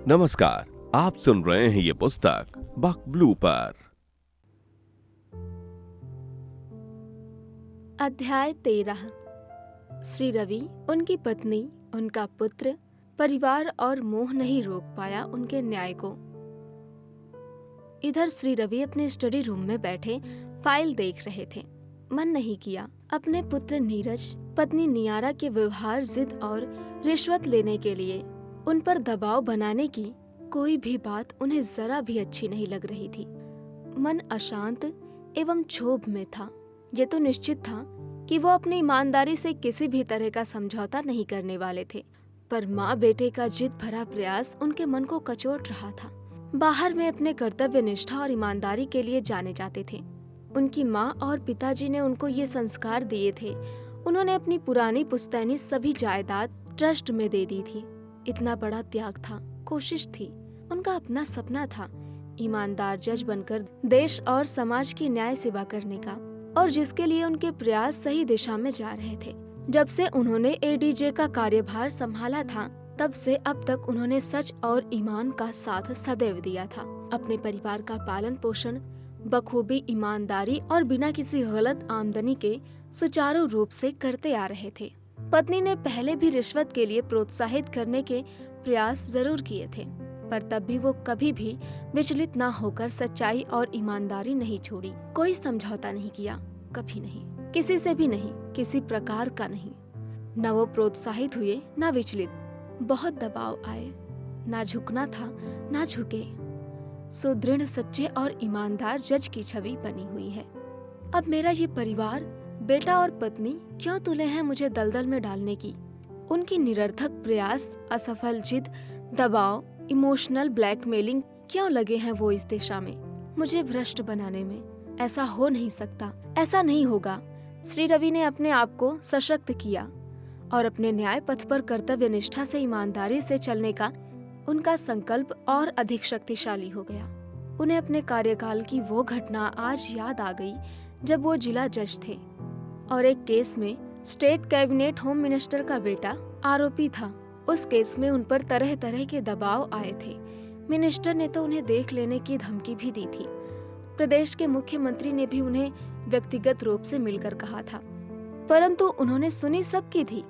नमस्कार, आप सुन रहे हैं ये पुस्तक बक ब्लू पर। अध्याय 13। श्री रवि, उनकी पत्नी, उनका पुत्र, परिवार और मोह नहीं रोक पाया उनके न्याय को। इधर श्री रवि अपने स्टडी रूम में बैठे फाइल देख रहे थे। मन नहीं किया अपने पुत्र नीरज, पत्नी नियारा के व्यवहार, जिद और रिश्वत लेने के लिए उन पर दबाव बनाने की कोई भी बात उन्हें जरा भी अच्छी नहीं लग रही थी। मन अशांत एवं क्षोभ में था। ये तो निश्चित था कि वो अपनी ईमानदारी से किसी भी तरह का समझौता नहीं करने वाले थे, पर माँ बेटे का जिद भरा प्रयास उनके मन को कचोट रहा था। बाहर में अपने कर्तव्य निष्ठा और ईमानदारी के लिए जाने जाते थे। उनकी माँ और पिताजी ने उनको ये संस्कार दिए थे। उन्होंने अपनी पुरानी पुश्तैनी सभी जायदाद ट्रस्ट में दे दी थी। इतना बड़ा त्याग था, कोशिश थी, उनका अपना सपना था ईमानदार जज बनकर देश और समाज की न्याय सेवा करने का, और जिसके लिए उनके प्रयास सही दिशा में जा रहे थे। जब से उन्होंने एडीजे का कार्यभार संभाला था, तब से अब तक उन्होंने सच और ईमान का साथ सदैव दिया था। अपने परिवार का पालन पोषण बखूबी, ईमानदारी और बिना किसी गलत आमदनी के सुचारू रूप से करते आ रहे थे। पत्नी ने पहले भी रिश्वत के लिए प्रोत्साहित करने के प्रयास जरूर किए थे, पर तब भी वो कभी भी विचलित न होकर सच्चाई और ईमानदारी नहीं छोड़ी। कोई समझौता नहीं किया, कभी नहीं, किसी से भी नहीं, किसी प्रकार का नहीं। न वो प्रोत्साहित हुए न विचलित। बहुत दबाव आए, ना झुकना था ना झुके। सुदृढ़, सच्चे और ईमानदार जज की छवि बनी हुई है। अब मेरा ये परिवार, बेटा और पत्नी क्यों तुले हैं मुझे दलदल में डालने की? उनकी निरर्थक प्रयास, असफल जिद, दबाव, इमोशनल ब्लैकमेलिंग क्यों लगे हैं वो इस दिशा में, मुझे भ्रष्ट बनाने में? ऐसा हो नहीं सकता, ऐसा नहीं होगा। श्री रवि ने अपने आप को सशक्त किया और अपने न्याय पथ पर कर्तव्य निष्ठा से, ईमानदारी से चलने का उनका संकल्प और अधिक शक्तिशाली हो गया। उन्हें अपने कार्यकाल की वो घटना आज याद आ गई जब वो जिला जज थे और एक केस में स्टेट कैबिनेट होम मिनिस्टर का बेटा आरोपी था। उस केस में उन पर तरह तरह के दबाव आए थे। मिनिस्टर ने तो उन्हें देख लेने की धमकी भी दी थी। प्रदेश के मुख्यमंत्री ने भी उन्हें व्यक्तिगत रूप से मिलकर कहा था, परंतु उन्होंने सुनी सबकी थी।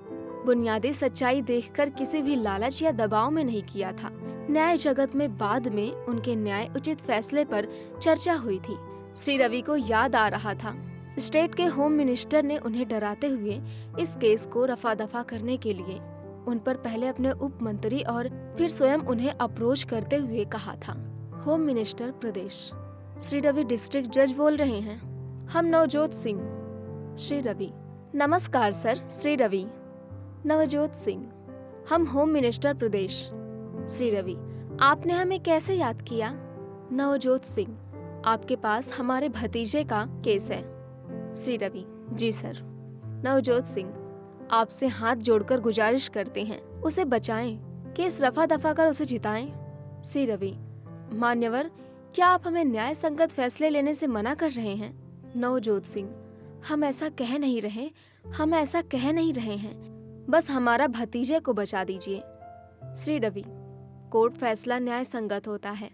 बुनियादी सच्चाई देखकर किसी भी लालच या दबाव में नहीं किया था। न्याय जगत में बाद में उनके न्याय उचित फैसले पर चर्चा हुई थी। श्री रवि को याद आ रहा था, स्टेट के होम मिनिस्टर ने उन्हें डराते हुए इस केस को रफा दफा करने के लिए उन पर पहले अपने उप मंत्री और फिर स्वयं उन्हें अप्रोच करते हुए कहा था। होम मिनिस्टर प्रदेश, श्री रवि डिस्ट्रिक्ट जज बोल रहे हैं। हम नवजोत सिंह। श्री रवि, नमस्कार सर। श्री रवि, नवजोत सिंह, हम होम मिनिस्टर प्रदेश। श्री रवि, आपने हमें कैसे याद किया? नवजोत सिंह, आपके पास हमारे भतीजे का केस है। श्री रवि, जी सर। नवजोत सिंह, आपसे हाथ जोड़कर गुजारिश करते हैं, उसे बचाएं, केस रफा दफा कर उसे जिताएं। श्री रवि, मान्यवर, क्या आप हमें न्याय संगत फैसले लेने से मना कर रहे हैं? नवजोत सिंह, हम ऐसा कह नहीं रहे, हम ऐसा कह नहीं रहे हैं, बस हमारा भतीजे को बचा दीजिए। श्री रवि, कोर्ट फैसला न्याय संगत होता है।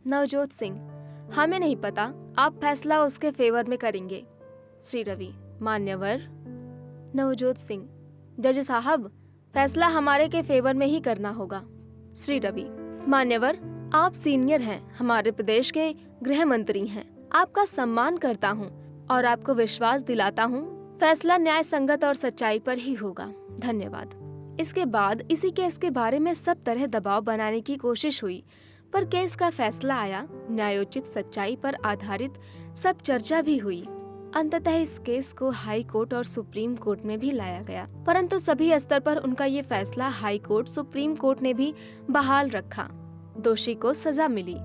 नवजोत सिंह, हमें नहीं पता, आप फैसला उसके फेवर में करेंगे। श्री रवि, मान्यवर। नवजोत सिंह, जज साहब, फैसला हमारे के फेवर में ही करना होगा। श्री रवि, मान्यवर, आप सीनियर हैं, हमारे प्रदेश के गृह मंत्री हैं, आपका सम्मान करता हूँ और आपको विश्वास दिलाता हूँ फैसला न्याय संगत और सच्चाई पर ही होगा। धन्यवाद। इसके बाद इसी केस के बारे में सब तरह दबाव बनाने की कोशिश हुई, पर केस का फैसला आया, न्यायोचित सच्चाई पर आधारित सब चर्चा भी हुई। अंततः इस केस को हाई कोर्ट और सुप्रीम कोर्ट में भी लाया गया, परंतु सभी स्तर पर उनका ये फैसला हाई कोर्ट, सुप्रीम कोर्ट ने भी बहाल रखा। दोषी को सजा मिली।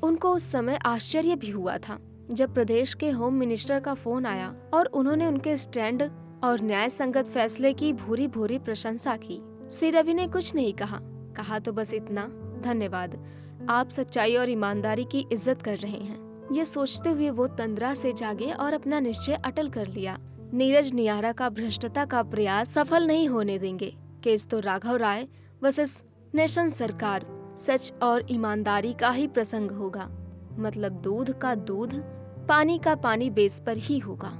उनको उस समय आश्चर्य भी हुआ था जब प्रदेश के होम मिनिस्टर का फोन आया और उन्होंने उनके स्टैंड और न्याय संगत फैसले की भूरी भूरी प्रशंसा की। श्री रवि ने कुछ नहीं कहा तो बस इतना, धन्यवाद, आप सच्चाई और ईमानदारी की इज्जत कर रहे हैं। ये सोचते हुए वो तंद्रा से जागे और अपना निश्चय अटल कर लिया। नीरज नियारा का भ्रष्टता का प्रयास सफल नहीं होने देंगे। केस तो राघव राय वर्सेस नेशन सरकार सच और ईमानदारी का ही प्रसंग होगा। मतलब दूध का दूध, पानी का पानी बेस पर ही होगा।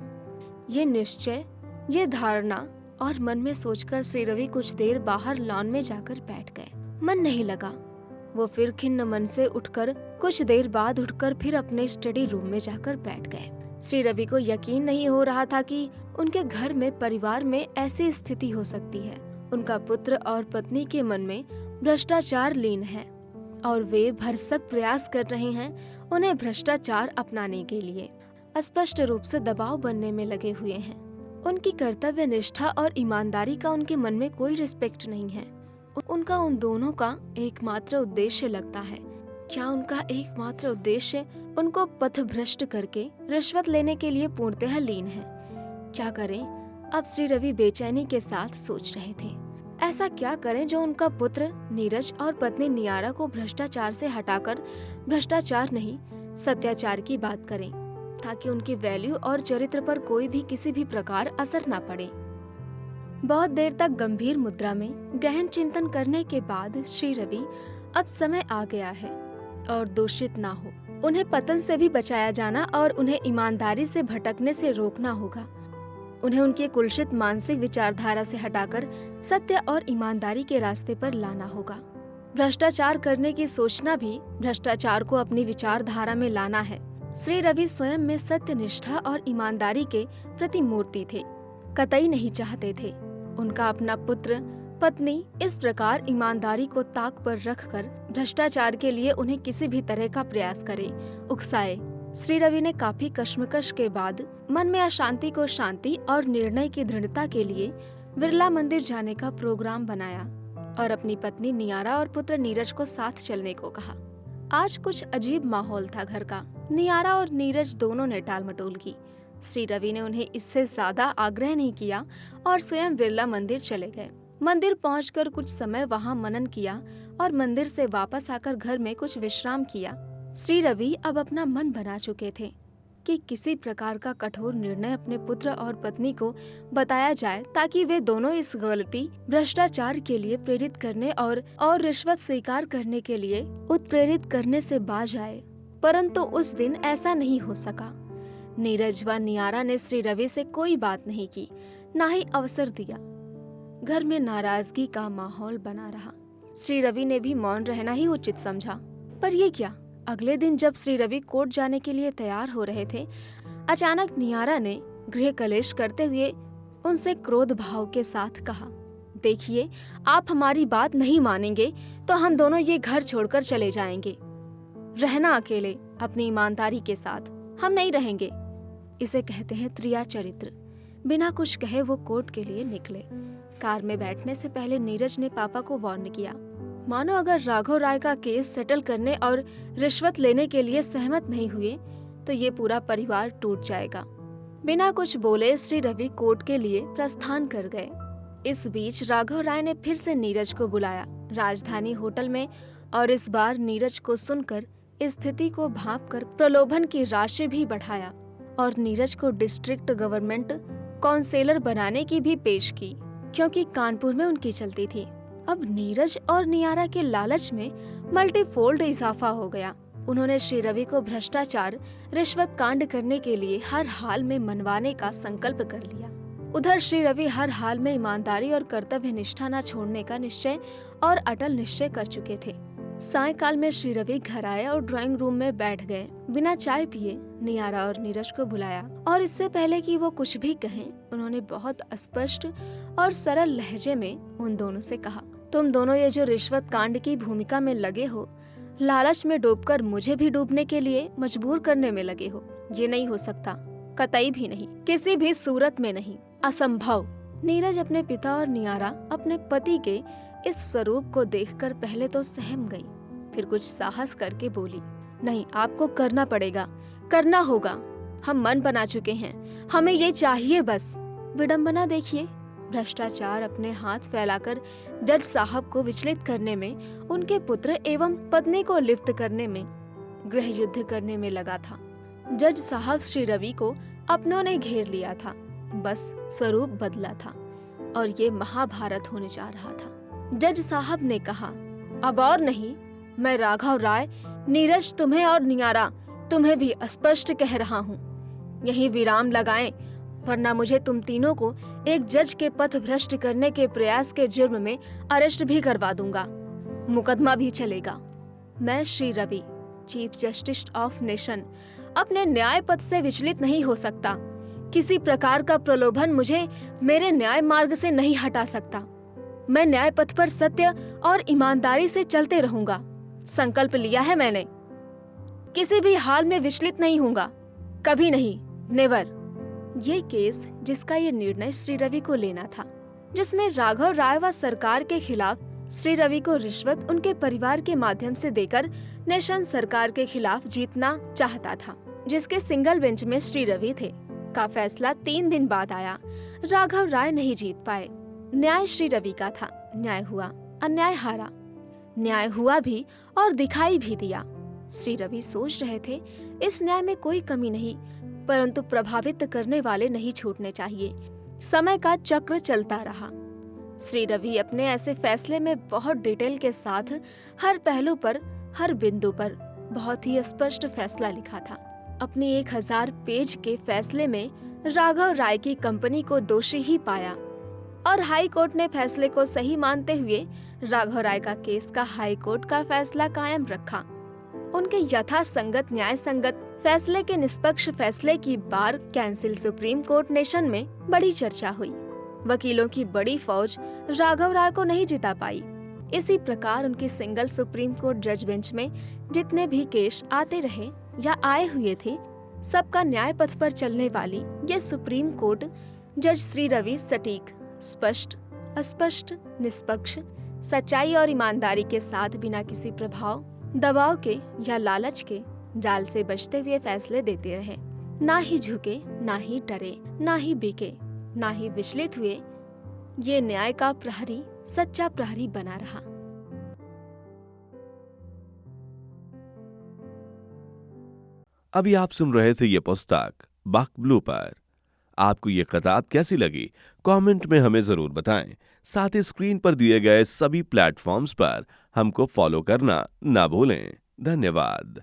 ये निश्चय, ये धारणा और मन में सोचकर श्री रवि कुछ देर बाहर लॉन में जाकर बैठ गए। मन नहीं लगा। वो फिर खिन्न मन से उठकर कुछ देर बाद उठकर फिर अपने स्टडी रूम में जाकर बैठ गए। श्री रवि को यकीन नहीं हो रहा था कि उनके घर में, परिवार में ऐसी स्थिति हो सकती है। उनका पुत्र और पत्नी के मन में भ्रष्टाचार लीन है और वे भरसक प्रयास कर रहे हैं उन्हें भ्रष्टाचार अपनाने के लिए। स्पष्ट रूप से दबाव बनने में लगे हुए हैं। उनकी कर्तव्य निष्ठा और ईमानदारी का उनके मन में कोई रिस्पेक्ट नहीं है। उनका उन दोनों का एकमात्र उद्देश्य लगता है। क्या उनका एकमात्र उद्देश्य उनको पथभ्रष्ट करके रिश्वत लेने के लिए पूर्णतः लीन है? क्या करें? अब श्री रवि बेचैनी के साथ सोच रहे थे। ऐसा क्या करें जो उनका पुत्र नीरज और पत्नी नियारा को भ्रष्टाचार से हटाकर भ्रष्टाचार नहीं, सत्याचार की बात करें, ताकि उनकी वैल्यू और चरित्र पर कोई भी किसी भी प्रकार असर न पड़े। बहुत देर तक गंभीर मुद्रा में गहन चिंतन करने के बाद श्री रवि, अब समय आ गया है और दूषित ना हो। उन्हें पतन से भी बचाया जाना और उन्हें ईमानदारी से भटकने से रोकना होगा। उन्हें उनकी कुलसित मानसिक विचारधारा से हटाकर सत्य और ईमानदारी के रास्ते पर लाना होगा। भ्रष्टाचार करने की सोचना भी भ्रष्टाचार को अपनी विचारधारा में लाना है। श्री रवि स्वयं में सत्य, निष्ठा और ईमानदारी के प्रतिमूर्ति थे। कतई नहीं चाहते थे उनका अपना पुत्र, पत्नी इस प्रकार ईमानदारी को ताक पर रखकर भ्रष्टाचार के लिए उन्हें किसी भी तरह का प्रयास करे, उकसाए। श्री रवि ने काफी कश्मकश के बाद मन में अशांति को शांति और निर्णय की दृढ़ता के लिए बिरला मंदिर जाने का प्रोग्राम बनाया और अपनी पत्नी नियारा और पुत्र नीरज को साथ चलने को कहा। आज कुछ अजीब माहौल था घर का। नियारा और नीरज दोनों ने टाल मटोल की। श्री रवि ने उन्हें इससे ज्यादा आग्रह नहीं किया और स्वयं बिरला मंदिर चले गए। मंदिर पहुंचकर कुछ समय वहां मनन किया और मंदिर से वापस आकर घर में कुछ विश्राम किया। श्री रवि अब अपना मन बना चुके थे कि किसी प्रकार का कठोर निर्णय अपने पुत्र और पत्नी को बताया जाए, ताकि वे दोनों इस गलती, भ्रष्टाचार के लिए प्रेरित करने और रिश्वत स्वीकार करने के लिए उत्प्रेरित करने से बाज आए। परंतु उस दिन ऐसा नहीं हो सका। नीरज व नियारा ने श्री रवि से कोई बात नहीं की, न ही अवसर दिया। घर में नाराजगी का माहौल बना रहा। श्री रवि ने भी मौन रहना ही उचित समझा। पर ये क्या, अगले दिन जब श्री रवि कोर्ट जाने के लिए तैयार हो रहे थे, अचानक नियारा ने गृह कलेश करते हुए उनसे क्रोध भाव के साथ कहा, देखिए, आप हमारी बात नहीं मानेंगे तो हम दोनों ये घर छोड़कर चले जाएंगे। रहना अकेले अपनी ईमानदारी के साथ, हम नहीं रहेंगे। इसे कहते हैं त्रिया चरित्र। बिना कुछ कहे वो कोर्ट के लिए निकले। कार में बैठने से पहले नीरज ने पापा को वार्न किया, मानो अगर राघव राय का केस सेटल करने और रिश्वत लेने के लिए सहमत नहीं हुए तो ये पूरा परिवार टूट जाएगा। बिना कुछ बोले श्री रवि कोर्ट के लिए प्रस्थान कर गए। इस बीच राघव राय ने फिर से नीरज को बुलाया राजधानी होटल में, और इस बार नीरज को सुनकर स्थिति को भांपकर प्रलोभन की राशि भी बढ़ाया और नीरज को डिस्ट्रिक्ट गवर्नमेंट काउंसिलर बनाने की भी पेश की, क्योंकि कानपुर में उनकी चलती थी। अब नीरज और नियारा के लालच में मल्टीफोल्ड इजाफा हो गया। उन्होंने श्री रवि को भ्रष्टाचार, रिश्वत कांड करने के लिए हर हाल में मनवाने का संकल्प कर लिया। उधर श्री रवि हर हाल में ईमानदारी और कर्तव्य निष्ठा न छोड़ने का निश्चय और अटल निश्चय कर चुके थे। सायंकाल में श्री रवि घर आए और ड्राइंग रूम में बैठ गए। बिना चाय पिए नियारा और नीरज को बुलाया और इससे पहले कि वो कुछ भी कहें, उन्होंने बहुत स्पष्ट और सरल लहजे में उन दोनों से कहा, तुम दोनों ये जो रिश्वत कांड की भूमिका में लगे हो, लालच में डूबकर मुझे भी डूबने के लिए मजबूर करने में लगे हो। ये नहीं हो सकता, कतई भी नहीं, किसी भी सूरत में नहीं, असंभव। नीरज अपने पिता और नियारा अपने पति के इस स्वरूप को देखकर पहले तो सहम गई, फिर कुछ साहस करके बोली, नहीं, आपको करना पड़ेगा, करना होगा। हम मन बना चुके हैं, हमें ये चाहिए बस। विडंबना देखिए, भ्रष्टाचार अपने हाथ फैलाकर जज साहब को विचलित करने में, उनके पुत्र एवं पत्नी को लिप्त करने में, गृह युद्ध करने में लगा था। जज साहब श्री रवि को अपनों ने घेर लिया था, बस स्वरूप बदला था और ये महाभारत होने जा रहा था। जज साहब ने कहा, अब और नहीं, मैं राघव राय, नीरज तुम्हें और नियारा तुम्हें भी स्पष्ट कह रहा हूँ, यही विराम लगाएं, वरना मुझे तुम तीनों को एक जज के पथ भ्रष्ट करने के प्रयास के जुर्म में अरेस्ट भी करवा दूंगा। मुकदमा भी चलेगा। मैं Shri Ravi, chief justice of nation, अपने न्याय पथ से विचलित नहीं हो सकता। किसी प्रकार का प्रलोभन मुझे मेरे न्याय मार्ग से नहीं हटा सकता। मैं न्याय पथ पर सत्य और ईमानदारी से चलते रहूंगा। संकल्प लिया है मैंने। किसी भी हाल में विचलित नहीं होऊंगा, कभी नहीं, नेवर। ये केस जिसका ये निर्णय श्री रवि को लेना था, जिसमें राघव राय व सरकार के खिलाफ श्री रवि को रिश्वत उनके परिवार के माध्यम से देकर नेशन सरकार के खिलाफ जीतना चाहता था, जिसके सिंगल बेंच में श्री रवि थे, का फैसला 3 दिन बाद आया। राघव राय नहीं जीत पाए। न्याय श्री रवि का था, न्याय हुआ, अन्याय हारा। न्याय हुआ भी और दिखाई भी दिया। श्री रवि सोच रहे थे इस न्याय में कोई कमी नहीं, परंतु प्रभावित करने वाले नहीं छूटने चाहिए। समय का चक्र चलता रहा। श्री रवि अपने ऐसे फैसले में बहुत डिटेल के साथ हर पहलू पर, हर बिंदु पर बहुत ही स्पष्ट फैसला लिखा था। अपनी 1000 पेज के फैसले में राघव राय की कंपनी को दोषी ही पाया और हाई कोर्ट ने फैसले को सही मानते हुए राघव राय का केस का हाई कोर्ट का फैसला कायम रखा। उनके यथा संगत न्याय संगत फैसले के निष्पक्ष फैसले की बार कैंसिल सुप्रीम कोर्ट नेशन में बड़ी चर्चा हुई। वकीलों की बड़ी फौज राघव राय को नहीं जिता पाई। इसी प्रकार उनकी सिंगल सुप्रीम कोर्ट जज बेंच में जितने भी केस आते रहे या आए हुए थे, सबका न्याय पथ पर चलने वाली ये सुप्रीम कोर्ट जज श्री रवि सटीक, स्पष्ट, अस्पष्ट, निष्पक्ष, सच्चाई और ईमानदारी के साथ बिना किसी प्रभाव, दबाव के या लालच के जाल से बचते हुए फैसले देते रहे। ना ही झुके, ना ही डरे, ना ही बिके, ना ही विचलित हुए। ये न्याय का प्रहरी, सच्चा प्रहरी बना रहा। अभी आप सुन रहे थे ये पुस्तक बक ब्लू पर। आपको ये किताब कैसी लगी कमेंट में हमें जरूर बताएं। साथ ही स्क्रीन पर दिए गए सभी प्लेटफॉर्म्स पर हमको फॉलो करना ना भूलें। धन्यवाद।